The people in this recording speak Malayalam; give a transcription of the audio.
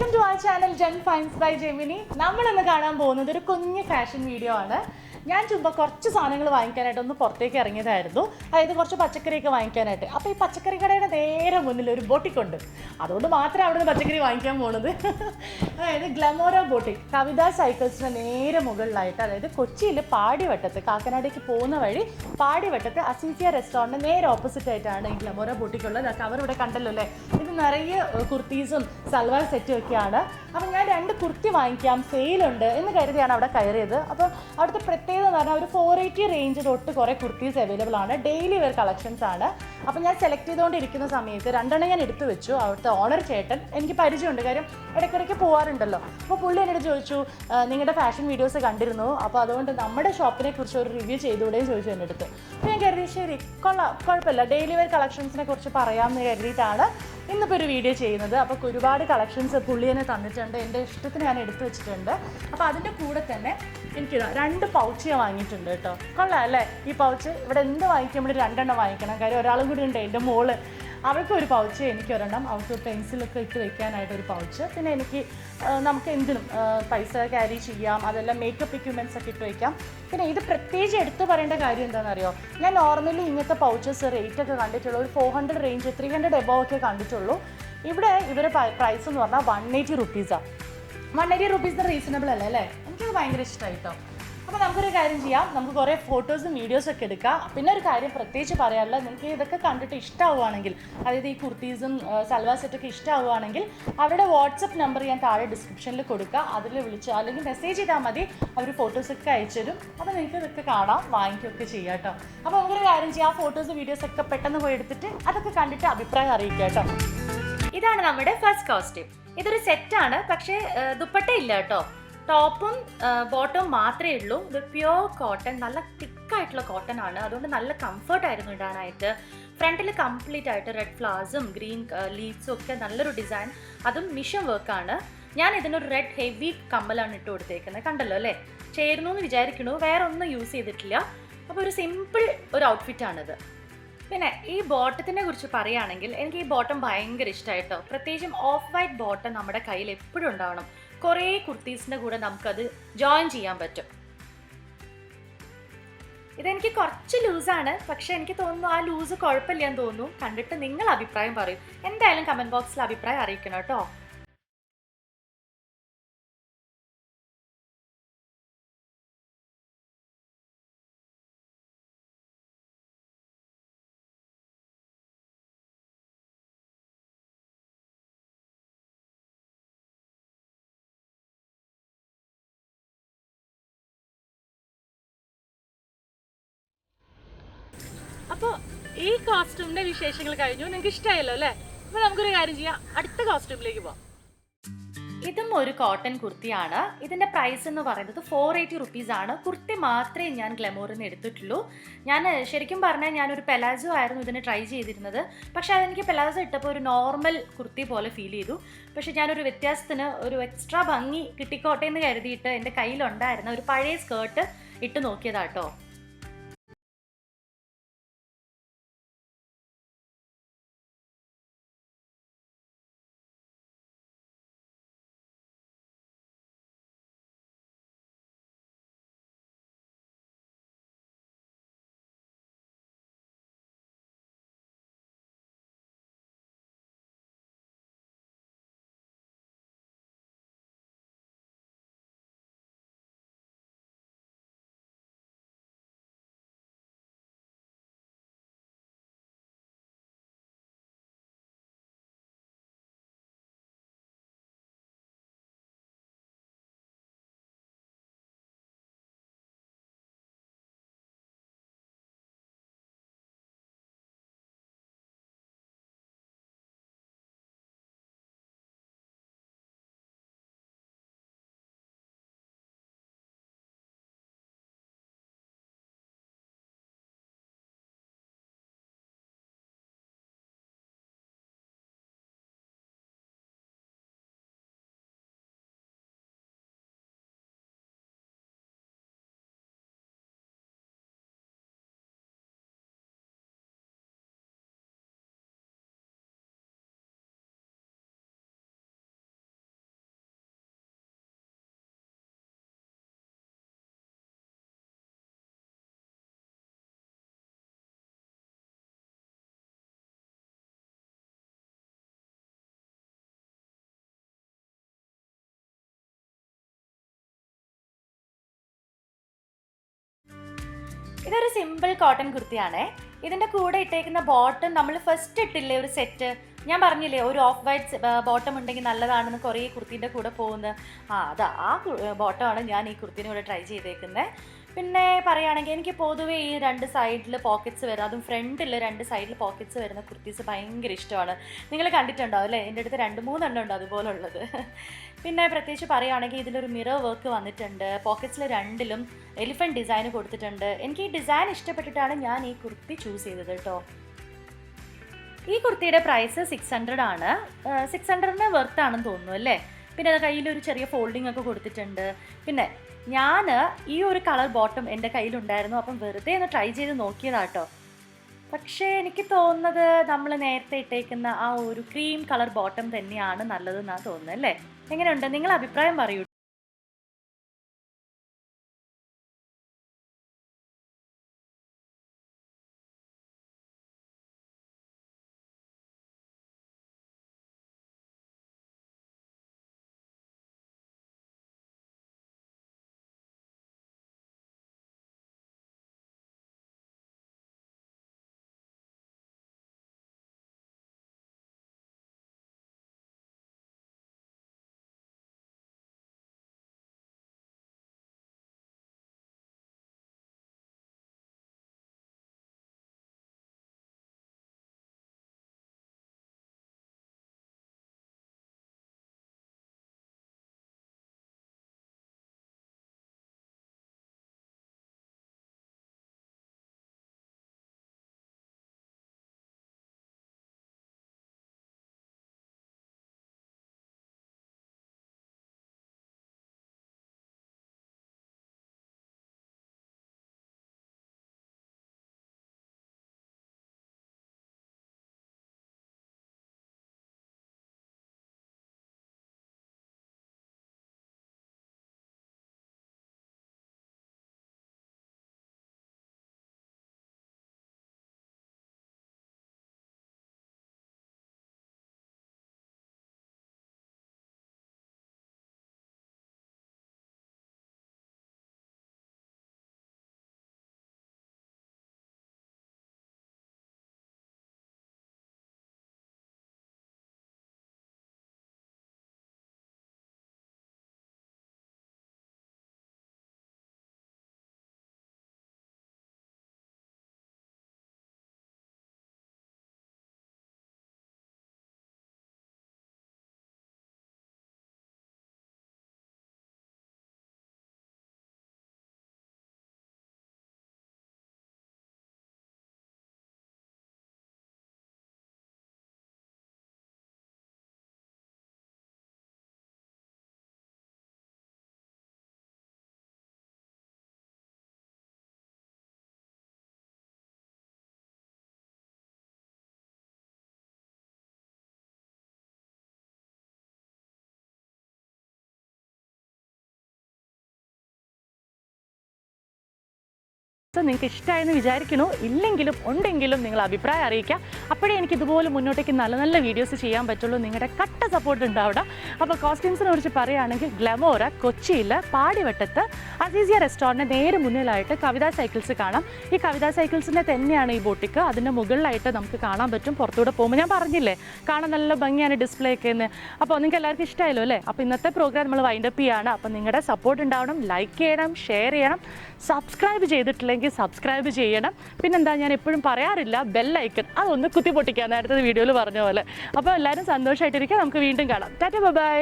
വെൽക്കം ടു അവർ ചാനൽ ജെൻ ഫൈൻസ് ബൈ ജെമിനി. നമ്മളിന്ന് കാണാൻ പോകുന്നത് ഒരു കുഞ്ഞ് ഫാഷൻ വീഡിയോ ആണ്. ഞാൻ ചുമ്മാ കുറച്ച് സാധനങ്ങൾ വാങ്ങിക്കാനായിട്ട് ഒന്ന് പുറത്തേക്ക് ഇറങ്ങിയതായിരുന്നു. അതായത് കുറച്ച് പച്ചക്കറിയൊക്കെ വാങ്ങിക്കാനായിട്ട്. അപ്പോൾ ഈ പച്ചക്കറി കടയുടെ നേരെ മുന്നിൽ ഒരു ബോട്ടിക്കുണ്ട്. അതുകൊണ്ട് മാത്രമേ അവിടെ നിന്ന് പച്ചക്കറി വാങ്ങിക്കാൻ പോകുന്നത്. അതായത് ഗ്ലമോറ ബോട്ടിക് കവിതാ സൈക്കിൾസിന് നേരെ മുകളിലായിട്ട്, അതായത് കൊച്ചിയിൽ പാടിവട്ടത്ത്, കാക്കനാടേക്ക് പോകുന്ന വഴി പാടിവട്ടത്ത് അസീസിയ റെസ്റ്റോറൻറ്റ് നേരെ ഓപ്പോസിറ്റ് ആയിട്ടാണ് ഈ ഗ്ലമോറ ബോട്ടിക് ഉള്ളത്. കവർ ഇവിടെ കണ്ടല്ലോ അല്ലേ. ഇത് നിറയെ കുർത്തീസും സൽവാർ സെറ്റും ഒക്കെയാണ്. അപ്പം ഞാൻ 2 കുർത്തി വാങ്ങിക്കാം, സെയിലുണ്ട് എന്ന് കരുതിയാണ് അവിടെ കയറിയത്. അപ്പോൾ അവിടുത്തെ പ്രത്യേകത എന്ന് പറഞ്ഞാൽ ഒരു 480 റേഞ്ച് തൊട്ട് കുറേ കുർത്തീസ് അവൈലബിൾ ആണ്. ഡെയിലി വെയർ കളക്ഷൻസ് ആണ്. അപ്പോൾ ഞാൻ സെലക്ട് ചെയ്തുകൊണ്ടിരിക്കുന്ന സമയത്ത് 2 ഞാൻ എടുത്തു വെച്ചു. അവിടുത്തെ ഓണർ ചേട്ടൻ എനിക്ക് പരിചയമുണ്ട്, കാര്യം ഇടയ്ക്കിടയ്ക്ക് പോകാറുണ്ടല്ലോ. അപ്പോൾ പുള്ളി എന്നോട് ചോദിച്ചു, നിങ്ങളുടെ ഫാഷൻ വീഡിയോസ് കണ്ടിരുന്നു, അപ്പോൾ അതുകൊണ്ട് നമ്മുടെ ഷോപ്പിനെ കുറിച്ച് ഒരു റിവ്യൂ ചെയ്തുകൂടെയും ചോദിച്ചു എൻ്റെ അടുത്ത്. അപ്പോൾ ഞാൻ കരുതി ശരി കൊള്ളാം, കുഴപ്പമില്ല, ഡെയിലി വെയർ കളക്ഷൻസിനെ കുറിച്ച് പറയാമെന്ന് കരുതിയിട്ടാണ് ഇന്നിപ്പോൾ ഒരു വീഡിയോ ചെയ്യുന്നത്. അപ്പോൾ ഒരുപാട് കളക്ഷൻസ് പുള്ളി തന്നെ തന്നിട്ടുണ്ട്, എൻ്റെ ഇഷ്ടത്തിന് ഞാൻ എടുത്തു വെച്ചിട്ടുണ്ട്. അപ്പോൾ അതിൻ്റെ കൂടെ തന്നെ എനിക്ക് 2 പൗച്ച് ഞാൻ വാങ്ങിയിട്ടുണ്ട് കേട്ടോ. കൊള്ളാം അല്ലേ ഈ പൗച്ച്? ഇവിടെ എന്ത് വാങ്ങിക്കുമ്പോൾ 2 വാങ്ങിക്കണം, കാര്യം ഒരാളും കൂടി ഉണ്ട്, എൻ്റെ മോള്. അവൾക്ക് ഒരു പൗച്ച്, എനിക്ക് ഒരെണ്ണം. അവൾക്ക് പെൻസിലൊക്കെ ഇട്ട് വെക്കാനായിട്ടൊരു പൗച്ച്. പിന്നെ എനിക്ക് നമുക്ക് എന്തിനും പൈസ ക്യാരി ചെയ്യാം, അതെല്ലാം മേക്കപ്പ് എക്യുപ്മെൻറ്റ്സ് ഒക്കെ ഇട്ട് വയ്ക്കാം. പിന്നെ ഇത് പ്രത്യേകിച്ച് എടുത്ത് പറയേണ്ട കാര്യം എന്താണെന്നറിയോ, ഞാൻ നോർമലി ഇങ്ങനത്തെ പൗച്ചസ് റേറ്റ് ഒക്കെ കണ്ടിട്ടുള്ളൂ ഒരു 400 റേഞ്ച്, 300 എബോവ് ഒക്കെ കണ്ടിട്ടുള്ളൂ. ഇവിടെ ഇവരുടെ പ്രൈസ് എന്ന് പറഞ്ഞാൽ 180 റുപ്പീസാണ്. 180 റുപ്പീസിന് റീസണബിൾ അല്ലേ അല്ലേ? എനിക്കത് ഭയങ്കര ഇഷ്ടമായി കേട്ടോ. അപ്പോൾ നമുക്കൊരു കാര്യം ചെയ്യാം, നമുക്ക് കുറേ ഫോട്ടോസും വീഡിയോസൊക്കെ എടുക്കാം. പിന്നെ ഒരു കാര്യം പ്രത്യേകിച്ച് പറയാനുള്ളത്, നിങ്ങൾക്ക് ഇതൊക്കെ കണ്ടിട്ട് ഇഷ്ടമാവുകയാണെങ്കിൽ, അതായത് ഈ കുർത്തീസും സൽവാർ സെറ്റൊക്കെ ഇഷ്ടമാവുകയാണെങ്കിൽ അവരുടെ വാട്സപ്പ് നമ്പർ ഞാൻ താഴെ ഡിസ്ക്രിപ്ഷനിൽ കൊടുക്കുക. അതിൽ വിളിച്ച് അല്ലെങ്കിൽ മെസ്സേജ് ചെയ്താൽ മതി, അവർ ഫോട്ടോസൊക്കെ അയച്ചു തരും. അപ്പോൾ നിങ്ങൾക്ക് ഇതൊക്കെ കാണാം, വാങ്ങിക്കുകയൊക്കെ ചെയ്യാം കേട്ടോ. അപ്പോൾ നമുക്കൊരു കാര്യം ചെയ്യാം, ഫോട്ടോസ് വീഡിയോസൊക്കെ പെട്ടെന്ന് പോയി എടുത്തിട്ട് അതൊക്കെ കണ്ടിട്ട് അഭിപ്രായം അറിയിക്കാം കേട്ടോ. ഇതാണ് നമ്മുടെ ഫസ്റ്റ് കോസ്റ്റ്യൂം. ഇതൊരു സെറ്റാണ്, പക്ഷേ ദുപ്പട്ട ഇല്ല കേട്ടോ. ടോപ്പും ബോട്ടവും മാത്രമേ ഉള്ളൂ. ഇത് പ്യുവർ കോട്ടൺ, നല്ല തിക്കായിട്ടുള്ള കോട്ടൺ ആണ്. അതുകൊണ്ട് നല്ല കംഫർട്ടായിരുന്നു ഇടാനായിട്ട്. ഫ്രണ്ടിൽ കംപ്ലീറ്റ് ആയിട്ട് റെഡ് ഫ്ലവേഴ്സും ഗ്രീൻ ലീവ്സും ഒക്കെ നല്ലൊരു ഡിസൈൻ, അതും മിഷൻ വർക്കാണ്. ഞാൻ ഇതിനൊരു റെഡ് ഹെവി കമ്മലാണ് ഇട്ട് കൊടുത്തേക്കുന്നത്, കണ്ടല്ലോ അല്ലേ? ചേരുന്നു എന്ന് വിചാരിക്കണു. വേറെ ഒന്നും യൂസ് ചെയ്തിട്ടില്ല. അപ്പോൾ ഒരു സിമ്പിൾ ഒരു ഔട്ട്ഫിറ്റാണിത്. പിന്നെ ഈ ബോട്ടത്തിനെ കുറിച്ച് പറയുകയാണെങ്കിൽ, എനിക്ക് ഈ ബോട്ടം ഭയങ്കര ഇഷ്ടമായിട്ടോ. പ്രത്യേകിച്ചും ഓഫ് വൈറ്റ് ബോട്ടം നമ്മുടെ കയ്യിൽ എപ്പോഴും ഉണ്ടാവണം. കുറേ കുർത്തീസിൻ്റെ കൂടെ നമുക്കത് ജോയിൻ ചെയ്യാൻ പറ്റും. ഇതെനിക്ക് കുറച്ച് ലൂസാണ്, പക്ഷെ എനിക്ക് തോന്നുന്നു ആ ലൂസ് കുഴപ്പമില്ലെന്ന് തോന്നുന്നു. കണ്ടിട്ട് നിങ്ങൾ അഭിപ്രായം പറയും. എന്തായാലും കമൻറ്റ് ബോക്സിൽ അഭിപ്രായം അറിയിക്കണം കേട്ടോ. അപ്പോൾ ഈ കോസ്റ്റ്യൂമിൻ്റെ വിശേഷങ്ങൾ കഴിഞ്ഞു, നിങ്ങൾക്ക് ഇഷ്ടമായല്ലോ അല്ലേ? അപ്പോൾ നമുക്കൊരു കാര്യം ചെയ്യാം, അടുത്ത കോസ്റ്റ്യൂമിലേക്ക് പോവാം. ഇതും ഒരു കോട്ടൺ കുർത്തിയാണ്. ഇതിൻ്റെ പ്രൈസ് എന്ന് പറയുന്നത് 480 റുപ്പീസാണ്. കുർത്തി മാത്രമേ ഞാൻ ഗ്ലമോറിൽ നിന്ന് എടുത്തിട്ടുള്ളൂ. ഞാൻ ശരിക്കും പറഞ്ഞാൽ ഞാനൊരു പെലാസോ ആയിരുന്നു ഇതിന് ട്രൈ ചെയ്തിരുന്നത്. പക്ഷേ അതെനിക്ക് പെലാസോ ഇട്ടപ്പോൾ ഒരു നോർമൽ കുർത്തി പോലെ ഫീൽ ചെയ്തു. പക്ഷേ ഞാനൊരു വ്യത്യാസത്തിന് ഒരു എക്സ്ട്രാ ഭംഗി കിട്ടിക്കോട്ടെ എന്ന് കരുതിയിട്ട് എൻ്റെ കയ്യിലുണ്ടായിരുന്ന ഒരു പഴയ സ്കേർട്ട് ഇട്ട് നോക്കിയതാട്ടോ. ഇതൊരു സിമ്പിൾ കോട്ടൺ കുർത്തിയാണേ. ഇതിൻ്റെ കൂടെ ഇട്ടേക്കുന്ന ബോട്ടം നമ്മൾ ഫസ്റ്റ് ഇട്ടില്ലേ ഒരു സെറ്റ്, ഞാൻ പറഞ്ഞില്ലേ ഒരു ഓഫ് വൈറ്റ് ബോട്ടം ഉണ്ടെങ്കിൽ നല്ലതാണെന്ന് കുറേ കുർത്തീൻ്റെ കൂടെ പോകുന്നത്. ആ ബോട്ടമാണ് ഞാൻ ഈ കുർത്തീൻ്റെ കൂടെ ട്രൈ ചെയ്തേക്കുന്നത്. പിന്നെ പറയുകയാണെങ്കിൽ എനിക്ക് പൊതുവേ ഈ 2 സൈഡിൽ പോക്കറ്റ്സ് വരുന്ന, അതും ഫ്രണ്ടിൽ 2 സൈഡിൽ പോക്കറ്റ്സ് വരുന്ന കുർത്തീസ് ഭയങ്കര ഇഷ്ടമാണ്. നിങ്ങൾ കണ്ടിട്ടുണ്ടാവും അല്ലേ? എൻ്റെ അടുത്ത് 2-3 എണ്ണം ഉണ്ട് അതുപോലുള്ളത്. പിന്നെ പ്രത്യേകിച്ച് പറയുകയാണെങ്കിൽ ഇതിലൊരു മിറർ വർക്ക് വന്നിട്ടുണ്ട്. പോക്കറ്റ്സിൽ 2ലും എലിഫൻറ്റ് ഡിസൈൻ കൊടുത്തിട്ടുണ്ട്. എനിക്ക് ഈ ഡിസൈൻ ഇഷ്ടപ്പെട്ടിട്ടാണ് ഞാൻ ഈ കുർത്തി ചൂസ് ചെയ്തത് കേട്ടോ. ഈ കുർത്തിയുടെ പ്രൈസ് 600 ആണ്. 600-ന് വെർത്താണെന്ന് തോന്നുന്നു അല്ലേ? പിന്നെ അത് കയ്യിലൊരു ചെറിയ ഫോൾഡിംഗ് ഒക്കെ കൊടുത്തിട്ടുണ്ട്. പിന്നെ ഞാൻ ഈ ഒരു കളർ ബോട്ടം എൻ്റെ കയ്യിലുണ്ടായിരുന്നു, അപ്പം വെറുതെ ഒന്ന് ട്രൈ ചെയ്ത് നോക്കിയതാട്ടോ. പക്ഷേ എനിക്ക് തോന്നുന്നത് നമ്മൾ നേരത്തെ ഇട്ടേക്കുന്ന ആ ഒരു ക്രീം കളർ ബോട്ടം തന്നെയാണ് നല്ലതെന്നാണ് തോന്നുന്നത് അല്ലേ? എങ്ങനെയുണ്ട്? നിങ്ങൾ അഭിപ്രായം പറയൂ. നിങ്ങൾക്ക് ഇഷ്ടമായെന്ന് വിചാരിക്കുന്നു. ഇല്ലെങ്കിലും ഉണ്ടെങ്കിലും നിങ്ങൾ അഭിപ്രായം അറിയിക്കുക. അപ്പോഴേ എനിക്ക് ഇതുപോലെ മുന്നോട്ടേക്ക് നല്ല നല്ല വീഡിയോസ് ചെയ്യാൻ പറ്റുള്ളൂ. നിങ്ങളുടെ കട്ട സപ്പോർട്ട് ഉണ്ട് അവിടെ. അപ്പോൾ കോസ്റ്റ്യൂംസിനെ കുറിച്ച് പറയുകയാണെങ്കിൽ ഗ്ലമോറ കൊച്ചിയിൽ പാടിവട്ടത്ത് അസീസിയ റെസ്റ്റോറൻറ്റ് നേരെ മുന്നിലായിട്ട് കവിതാ സൈക്കിൾസ് കാണാം. ഈ കവിതാ സൈക്കിൾസിൻ്റെ തന്നെയാണ് ഈ ബോട്ടിക്ക്. അതിൻ്റെ മുകളിലായിട്ട് നമുക്ക് കാണാൻ പറ്റും. പുറത്തൂടെ പോകുമ്പോൾ ഞാൻ പറഞ്ഞില്ലേ കാണാൻ നല്ല ഭംഗിയാണ് ഡിസ്പ്ലേ ഒക്കെ എന്ന്. അപ്പോൾ നിങ്ങൾക്ക് എല്ലാവർക്കും ഇഷ്ടമായല്ലോ അല്ലേ? അപ്പോൾ ഇന്നത്തെ പ്രോഗ്രാം നമ്മൾ വൈൻഡപ്പ് ചെയ്യുകയാണ്. അപ്പോൾ നിങ്ങളുടെ സപ്പോർട്ട് ഉണ്ടാവണം. ലൈക്ക് ചെയ്യണം, ഷെയർ ചെയ്യണം, സബ്സ്ക്രൈബ് ചെയ്തിട്ടില്ലെങ്കിൽ സബ്സ്ക്രൈബ് ചെയ്യണം. പിന്നെന്താ, ഞാൻ എപ്പോഴും പറയാറില്ല ബെല്ലൈക്കൺ അതൊന്ന് കുത്തി പൊട്ടിക്കുക, നേരത്തെ വീഡിയോയിൽ പറഞ്ഞ പോലെ. അപ്പോൾ എല്ലാവരും സന്തോഷമായിട്ടിരിക്കുക. നമുക്ക് വീണ്ടും കാണാം. Tata bye.